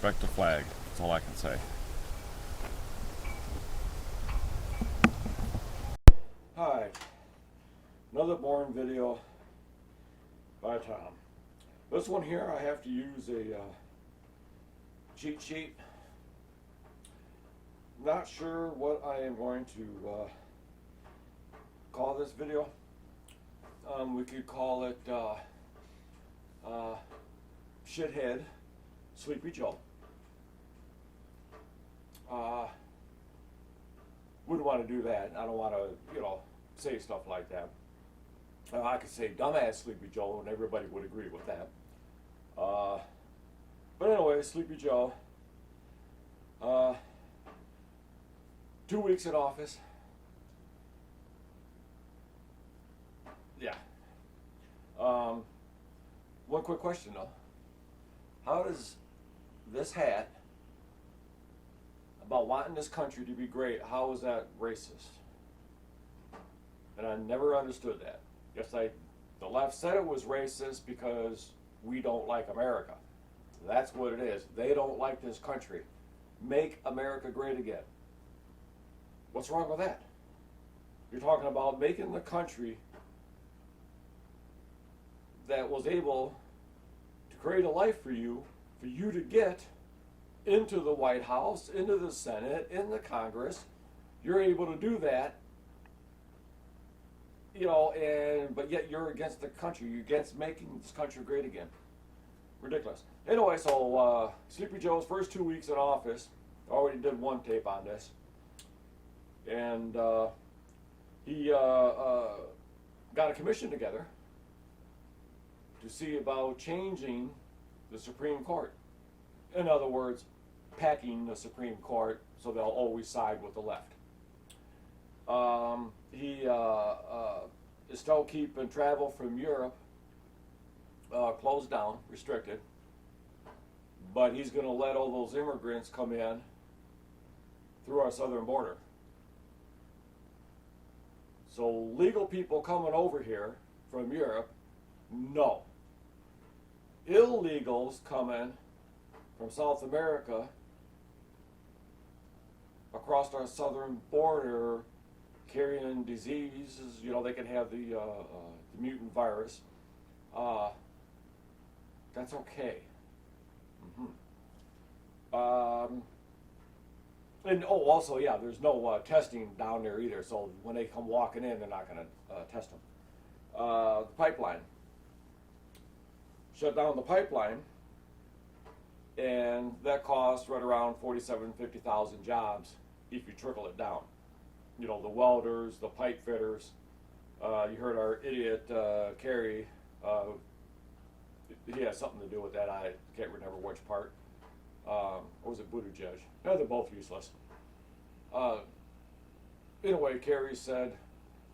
respect the flag. That's all I can say. Hi, another boring video by Tom. This one here, I have to use a cheat sheet. Not sure what I am going to call this video. We could call it Shithead Sleepy Joe. Wouldn't want to do that. I don't want to, say stuff like that. I could say dumbass Sleepy Joe, and everybody would agree with that. But anyway, Sleepy Joe. 2 weeks in office. Yeah. One quick question though. How does this hat about wanting this country to be great, how is that racist? And I never understood that. The left said it was racist because we don't like America. That's what it is. They don't like this country. Make America great again. What's wrong with that? You're talking about making the country that was able to create a life for you to get into the White House, into the Senate, in the Congress. You're able to do that, but yet you're against the country. You're against making this country great again. Ridiculous. Anyway, so Sleepy Joe's first 2 weeks in office, already did one tape on this, and he got a commission together to see about changing the Supreme Court. In other words, packing the Supreme Court so they'll always side with the left. He is still keeping travel from Europe closed down, restricted, but he's going to let all those immigrants come in through our southern border. So legal people coming over here from Europe, no. Illegals coming from South America across our southern border carrying diseases, they can have the mutant virus. That's okay. And also, there's no testing down there either. So when they come walking in, they're not going to test them. The pipeline. Shut down the pipeline, and that costs right around 50,000 jobs if you trickle it down. The welders, the pipe fitters. You heard our idiot Kerry. He has something to do with that. I can't remember which part. Or was it Buttigieg? No, they're both useless. Anyway, Kerry said,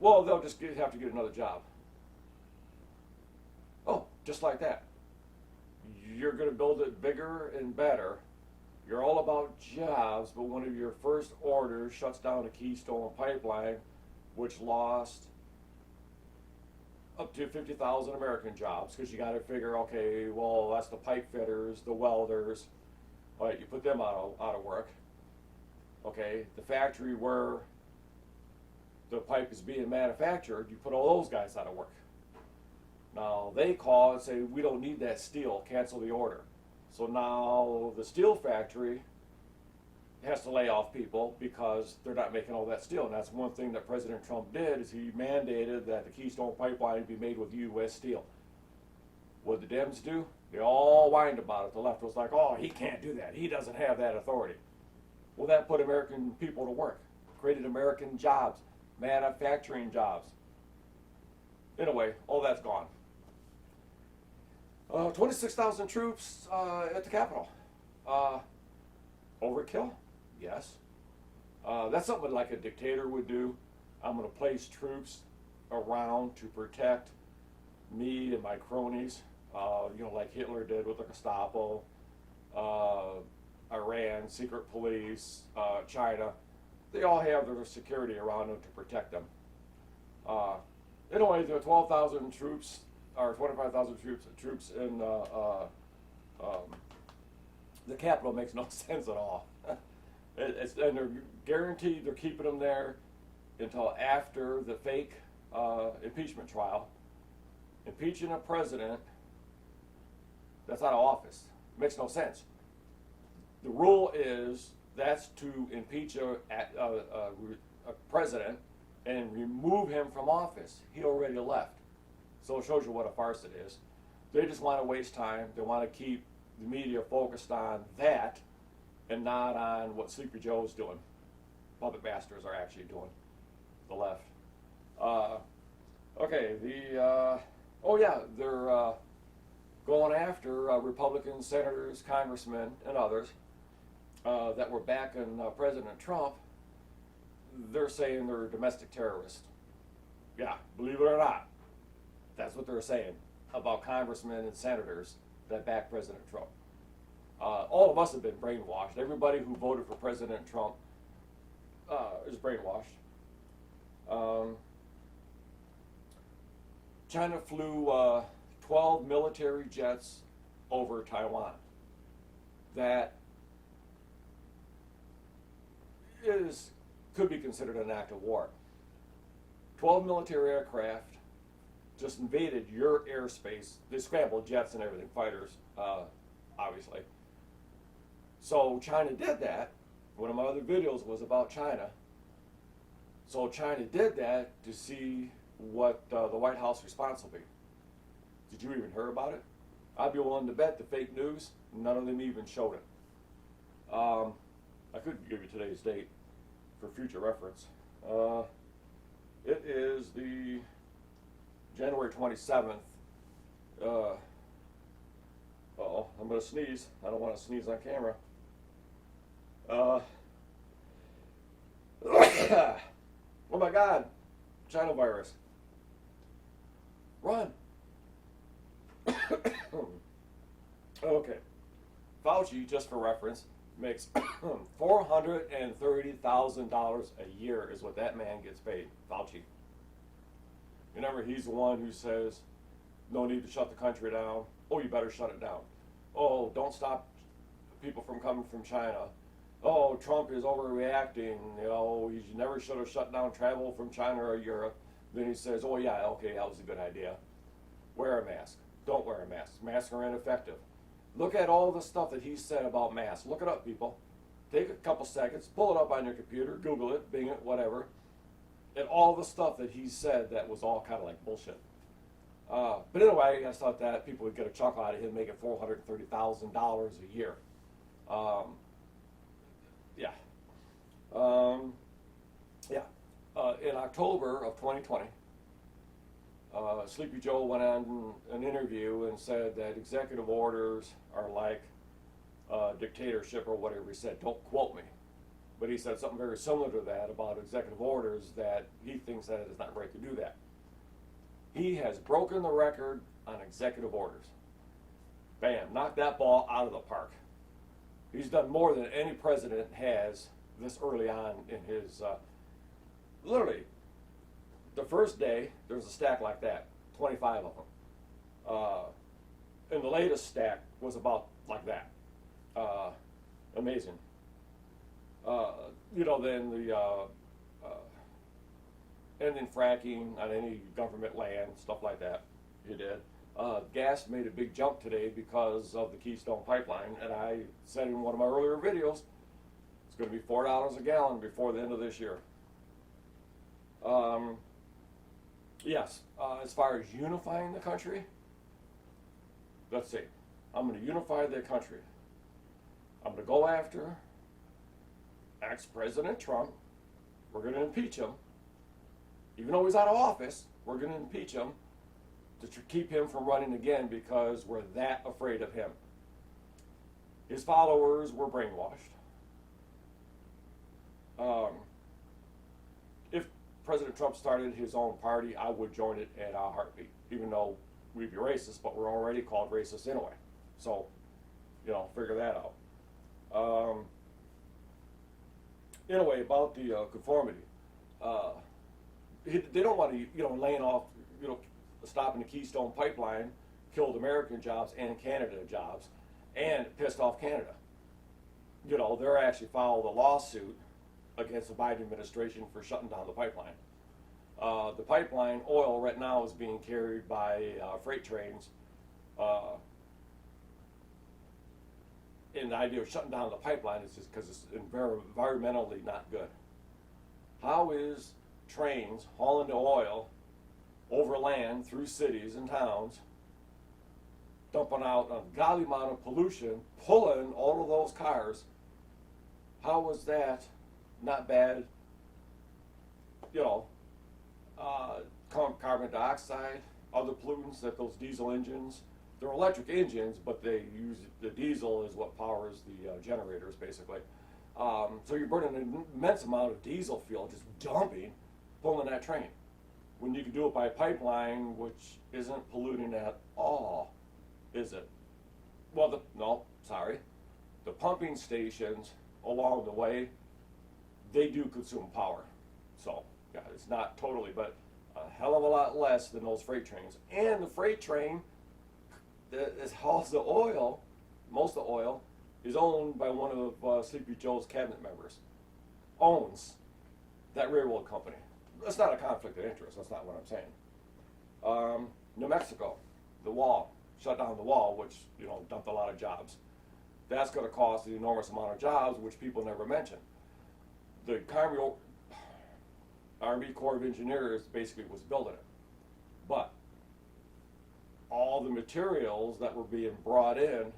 well, they'll just have to get another job. Oh, just like that. You're going to build it bigger and better. You're all about jobs, but one of your first orders shuts down a Keystone pipeline, which lost up to 50,000 American jobs, because you got to figure, okay, well, that's the pipe fitters, the welders. All right, you put them out of work. Okay, the factory where the pipe is being manufactured, you put all those guys out of work. Now they call and say, we don't need that steel, cancel the order. So now the steel factory has to lay off people because they're not making all that steel. And that's one thing that President Trump did, is he mandated that the Keystone pipeline be made with U.S. steel. What did the Dems do? They all whined about it. The left was like, oh, he can't do that. He doesn't have that authority. Well, that put American people to work, created American jobs, manufacturing jobs. Anyway, all that's gone. 26,000 troops at the Capitol. Overkill? Yes. That's something like a dictator would do. I'm going to place troops around to protect me and my cronies, like Hitler did with the Gestapo, Iran, secret police, China. They all have their security around them to protect them. Anyway, there are 12,000 troops, or 25,000 troops in the Capitol makes no sense at all. And they're guaranteed they're keeping them there until after the fake impeachment trial. Impeaching a president that's out of office makes no sense. The rule is that's to impeach a president and remove him from office. He already left. So it shows you what a farce it is. They just want to waste time. They want to keep the media focused on that and not on what Sleepy Joe's doing. Puppet masters are actually doing, the left. Okay, they're going after Republican senators, congressmen, and others that were backing President Trump. They're saying they're domestic terrorists. Yeah, believe it or not, that's what they're saying about congressmen and senators that back President Trump. All of us have been brainwashed. Everybody who voted for President Trump is brainwashed. China flew 12 military jets over Taiwan. That could be considered an act of war. 12 military aircraft just invaded your airspace. They scrambled jets and everything, fighters, obviously. So China did that. One of my other videos was about China. So China did that to see what the White House response will be. Did you even hear about it? I'd be willing to bet the fake news, none of them even showed it. I could give you today's date for future reference. It is the January 27th. Uh-oh, I'm going to sneeze. I don't want to sneeze on camera. Oh my God, China virus. Run. Okay. Fauci, just for reference, makes $430,000 a year is what that man gets paid. Fauci. Remember, he's the one who says, no need to shut the country down. Oh, you better shut it down. Oh, don't stop people from coming from China. Oh, Trump is overreacting. You know, he never should have shut down travel from China or Europe. Then he says, oh yeah, okay, that was a good idea. Wear a mask. Don't wear a mask. Masks are ineffective. Look at all the stuff that he said about masks. Look it up, people. Take a couple seconds, pull it up on your computer, Google it, Bing it, whatever. And all the stuff that he said that was all kind of like bullshit. But anyway, I thought that people would get a chuckle out of him making $430,000 a year. In October of 2020, Sleepy Joe went on an interview and said that executive orders are like dictatorship or whatever he said. Don't quote me. But he said something very similar to that about executive orders, that he thinks that it is not right to do that. He has broken the record on executive orders. Bam, knocked that ball out of the park. He's done more than any president has this early on in his, literally, the first day, there's a stack like that, 25 of them. And the latest stack was about like that. Amazing. Then the ending fracking on any government land, stuff like that, he did. Gas made a big jump today because of the Keystone Pipeline, and I said in one of my earlier videos, it's going to be $4 a gallon before the end of this year. As far as unifying the country, let's see. I'm going to unify the country. I'm going to go after ex-President Trump. We're going to impeach him. Even though he's out of office, we're going to impeach him to keep him from running again because we're that afraid of him. His followers were brainwashed. If President Trump started his own party, I would join it at a heartbeat, even though we'd be racist, but we're already called racist anyway. So, figure that out. Anyway, about the conformity. They don't want to, laying off, stopping the Keystone Pipeline killed American jobs and Canada jobs and pissed off Canada. they're actually filed a lawsuit against the Biden administration for shutting down the pipeline. The pipeline oil right now is being carried by freight trains. And the idea of shutting down the pipeline is just because it's environmentally not good. How is trains hauling the oil over land through cities and towns, dumping out a godly amount of pollution, pulling all of those cars? How was that not bad? Carbon dioxide, other pollutants that those diesel engines, they're electric engines, but they use the diesel is what powers the generators basically. So you're burning an immense amount of diesel fuel, just dumping, pulling that train. When you can do it by pipeline, which isn't polluting at all, is it? Well, no, sorry. The pumping stations along the way, they do consume power. So, yeah, it's not totally, but a hell of a lot less than those freight trains. And the freight train that hauls the oil, most of the oil, is owned by one of Sleepy Joe's cabinet members. Owns that railroad company. That's not a conflict of interest. That's not what I'm saying. New Mexico, the wall, shut down the wall, which dumped a lot of jobs. That's going to cost an enormous amount of jobs, which people never mention. The Army Corps of Engineers basically was building it, but all the materials that were being brought in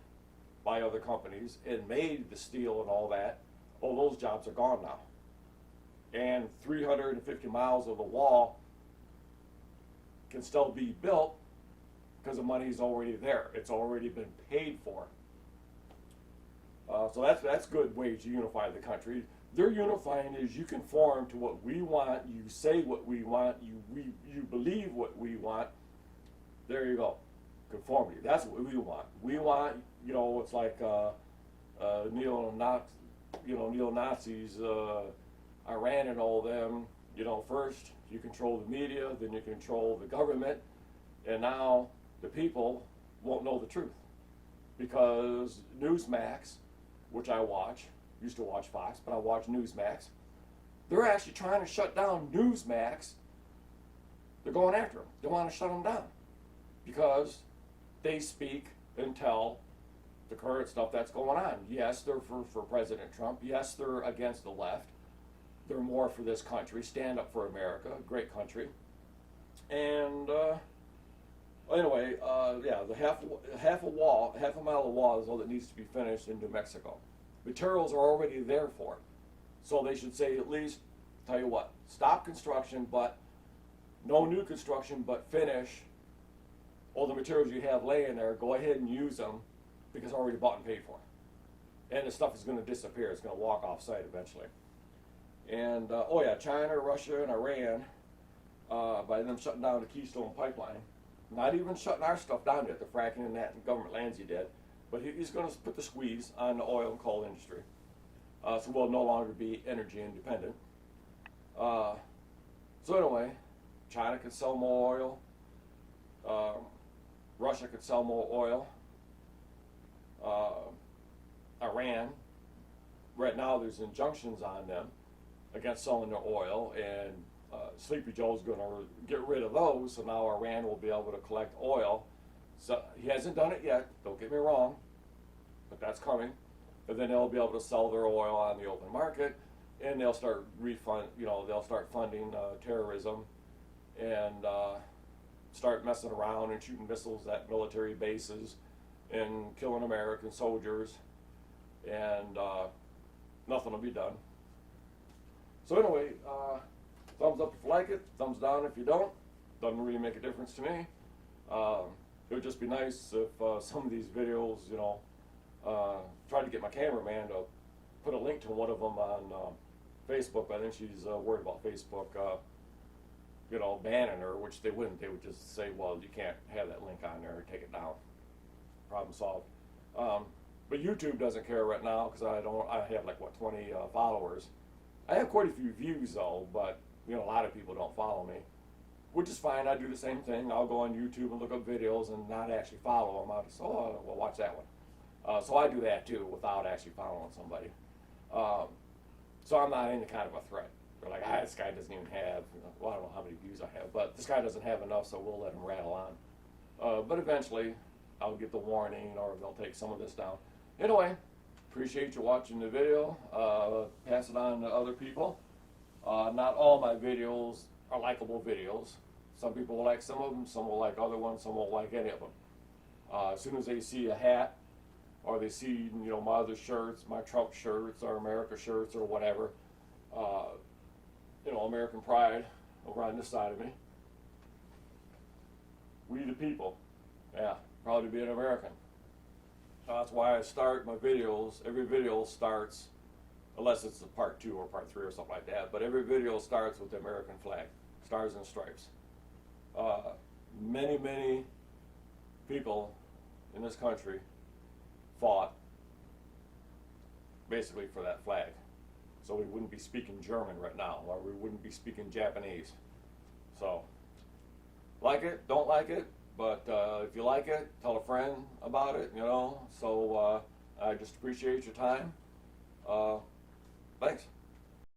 by other companies and made the steel and all that, all those jobs are gone now. And 350 miles of the wall can still be built because the money's already there. It's already been paid for. So that's a good way to unify the country. They're unifying is you conform to what we want, you say what we want, you believe what we want. There you go. Conformity. That's what we want. We want, it's like neo-Nazis, Iran and all them. First you control the media, then you control the government, and now the people won't know the truth. Because Newsmax, which I watch, used to watch Fox, but I watch Newsmax, they're actually trying to shut down Newsmax. They're going after them. They want to shut them down because they speak and tell the current stuff that's going on. Yes, they're for President Trump. Yes, they're against the left. They're more for this country. Stand up for America, great country. And anyway, the half a mile of wall is all that needs to be finished in New Mexico. Materials are already there for it. So they should say at least, tell you what, stop construction, but no new construction, but finish all the materials you have laying there, go ahead and use them because already bought and paid for. And the stuff is going to disappear. It's going to walk off site eventually. And, China, Russia, and Iran, by them shutting down the Keystone Pipeline, not even shutting our stuff down yet, the fracking and that and government lands he did, but he's going to put the squeeze on the oil and coal industry. So we'll no longer be energy independent. So anyway, China could sell more oil. Russia could sell more oil. Iran, right now there's injunctions on them against selling their oil, and Sleepy Joe's going to get rid of those, so now Iran will be able to collect oil. So he hasn't done it yet, don't get me wrong, but that's coming. But then they'll be able to sell their oil on the open market, and they'll start they'll start funding terrorism and start messing around and shooting missiles at military bases and killing American soldiers, and nothing will be done. So anyway, thumbs up if you like it, thumbs down if you don't. Doesn't really make a difference to me. It would just be nice if some of these videos, tried to get my cameraman to put a link to one of them on Facebook. But I think she's worried about Facebook, banning her, which they wouldn't. They would just say, well, you can't have that link on there, take it down. Problem solved. But YouTube doesn't care right now because I have 20 followers. I have quite a few views though, but a lot of people don't follow me, which is fine. I do the same thing. I'll go on YouTube and look up videos and not actually follow them. I'll just, well, watch that one. So I do that too without actually following somebody. So I'm not any kind of a threat. They're like, this guy doesn't even have, well, I don't know how many views I have, but this guy doesn't have enough, so we'll let him rattle on. But eventually, I'll get the warning, or they'll take some of this down. Anyway, appreciate you watching the video. Pass it on to other people. Not all my videos are likable videos. Some people will like some of them, some will like other ones, some won't like any of them. As soon as they see a hat, or they see, my other shirts, my Trump shirts, or America shirts, or whatever, American pride over on this side of me. We the people. Yeah, proud to be an American. That's why I start my videos. Every video starts, unless it's a part 2 or part 3 or something like that, but every video starts with the American flag, stars and stripes. Many, many people in this country fought basically for that flag. So we wouldn't be speaking German right now, or we wouldn't be speaking Japanese. So, like it, don't like it, but if you like it, tell a friend about it, So I just appreciate your time. Thanks.